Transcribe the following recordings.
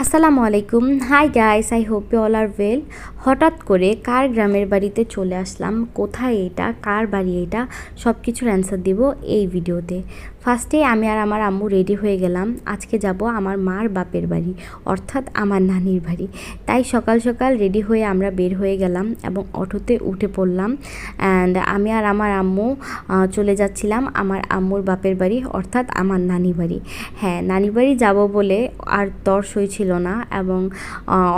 আসসালামু আলাইকুম। Hi guys, I hope you all are well. হঠাৎ করে কার গ্রামের বাড়িতে চলে আসলাম, কোথায় এটা, কার বাড়ি এটা, সব কিছুর অ্যান্সার দিব এই ভিডিওতে। ফার্স্টে আমি আর আমার আম্মু রেডি হয়ে গেলাম। আজকে যাব আমার মার বাপের বাড়ি, অর্থাৎ আমার নানির বাড়ি। তাই সকাল সকাল রেডি হয়ে আমরা বের হয়ে গেলাম এবং অটোতে উঠে পড়লাম। অ্যান্ড আমি আর আমার আম্মু চলে যাচ্ছিলাম আমার আম্মুর বাপের বাড়ি, অর্থাৎ আমার নানি বাড়ি। হ্যাঁ, নানি বাড়ি যাব বলে আর তর সই ছিল না এবং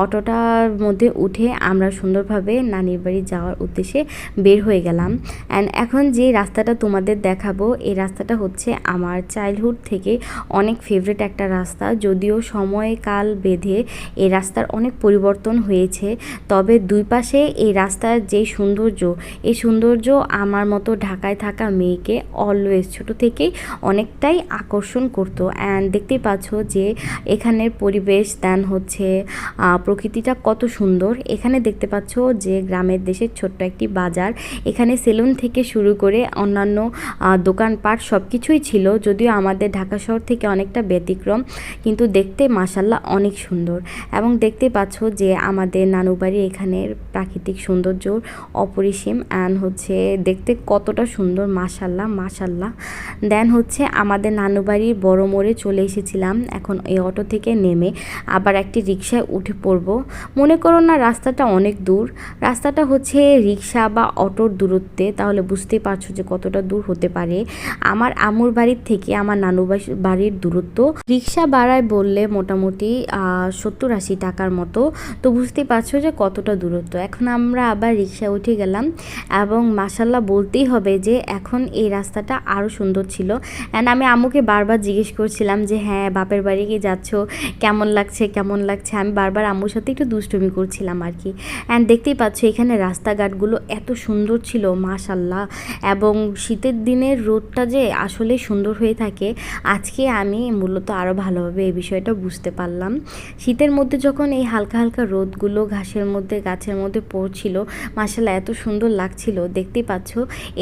অটোটার মধ্যে উঠে আমরা সুন্দরভাবে নানির বাড়ি যাওয়ার উদ্দেশ্যে বের হয়ে গেলাম। অ্যান্ড এখন যে রাস্তাটা তোমাদের দেখাবো, এই রাস্তাটা হচ্ছে আমার চাইল্ডহুড থেকে অনেক ফেভারিট একটা রাস্তা। যদিও সময়কাল বেঁধে এই রাস্তার অনেক পরিবর্তন হয়েছে, তবে দুই পাশে এই রাস্তার যে সৌন্দর্য, এই সৌন্দর্য আমার মতো ঢাকায় থাকা মেয়েকে অলওয়েজ ছোট থেকেই অনেকটাই আকর্ষণ করতো। অ্যান্ড দেখতেই পাচ্ছ যে এখানের পরিবেশ দেন হচ্ছে প্রকৃতিটা কত সুন্দর। এখানে দেখতে পাচ্ছ যে গ্রামের দেশের ছোট্ট একটি বাজার। এখানে সেলুন থেকে শুরু করে অন্যান্য দোকানপাট সব কিছুই ছিল, যদিও আমাদের ঢাকা শহর থেকে অনেকটা ব্যতিক্রম, কিন্তু দেখতে মাশাল্লাহ অনেক সুন্দর। এবং দেখতে পাচ্ছ যে আমাদের নানু বাড়ি এখানের প্রাকৃতিক সৌন্দর্য অপরিসীম অ্যান্ড হচ্ছে দেখতে কতটা সুন্দর, মাশাল্লাহ মাশাল্লাহ। দেন হচ্ছে আমাদের নানু বাড়ির বড় মোড়ে চলে এসেছিলাম। এখন এই অটো থেকে নেমে আবার একটি রিকশায় উঠে পড়ব। মনে করো না রাস্তাটা অনেক দূর, রাস্তাটা হচ্ছে রিকশা বা অটোর দূরত্বে, তাহলে বুঝতেই পারছো যে কতটা দূর হতে পারে। আমার আম্মুর বাড়ির থেকে আমার নানু বাড়ির দূরত্ব রিকশা ভাড়ায় বললে মোটামুটি 70-80 টাকার মতো, তো বুঝতেই পারছো যে কতটা দূরত্ব। এখন আমরা আবার রিকশা উঠে গেলাম এবং মাশাল্লাহ বলতেই হবে যে এখন এই রাস্তাটা আরও সুন্দর ছিল। অ্যান্ড আমি আম্মুকে বারবার জিজ্ঞেস করছিলাম যে হ্যাঁ বাপের বাড়ি কি যাচ্ছ, কেমন লাগছে কেমন লাগছে, আমি বারবার আম্মুর সাথে একটু দুষ্টুমি করছিলাম আর কি। অ্যান্ড দেখতেই পাচ্ছ এখানে রাস্তাঘাটগুলো এত সুন্দর ছিল মাশাল্লাহ। এবং শীতের দিনের রোদটা যে আসলে সুন্দর হয়ে থাকে, আজকে আমি মূলত আরও ভালোভাবে এই বিষয়টা বুঝতে পারলাম। শীতের মধ্যে যখন এই হালকা হালকা রোদগুলো ঘাসের মধ্যে গাছের মধ্যে পড়ছিল, মাশাল্লাহ এত সুন্দর লাগছিল। দেখতেই পাচ্ছ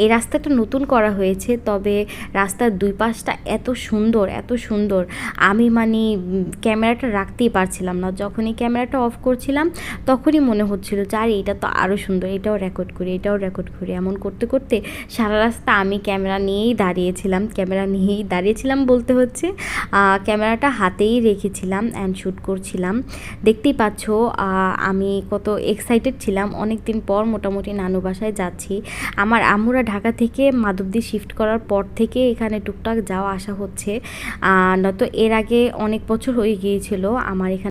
এই রাস্তাটা নতুন করা হয়েছে, তবে রাস্তার দুই পাশটা এত সুন্দর এত সুন্দর, আমি মানে ক্যামেরাটা রাখতেই পারছিলাম না। যখনই ক্যামেরাটা অফ করছিলাম তখনই মনে হচ্ছিল যে আর এটা তো আরও সুন্দর, এটাও রেকর্ড করি এটাও রেকর্ড করি। এমন করতে করতে সারা রাস্তা আমি ক্যামেরা নিয়েই দাঁড়িয়েছিলাম বলতে হচ্ছে ক্যামেরাটা হাতেই রেখেছিলাম অ্যান্ড শ্যুট করছিলাম। দেখতেই পাচ্ছ আমি কত এক্সাইটেড ছিলাম। অনেক দিন পর মোটামুটি নানু বাসায় যাচ্ছি। আমার আম্মুরা ঢাকা থেকে মাধবদী শিফট করার পর থেকে এখানে টুকটাক যাওয়া আসা হচ্ছে, নয়তো এর আগে অনেক বছর হয়ে গিয়েছিল আমার এখানে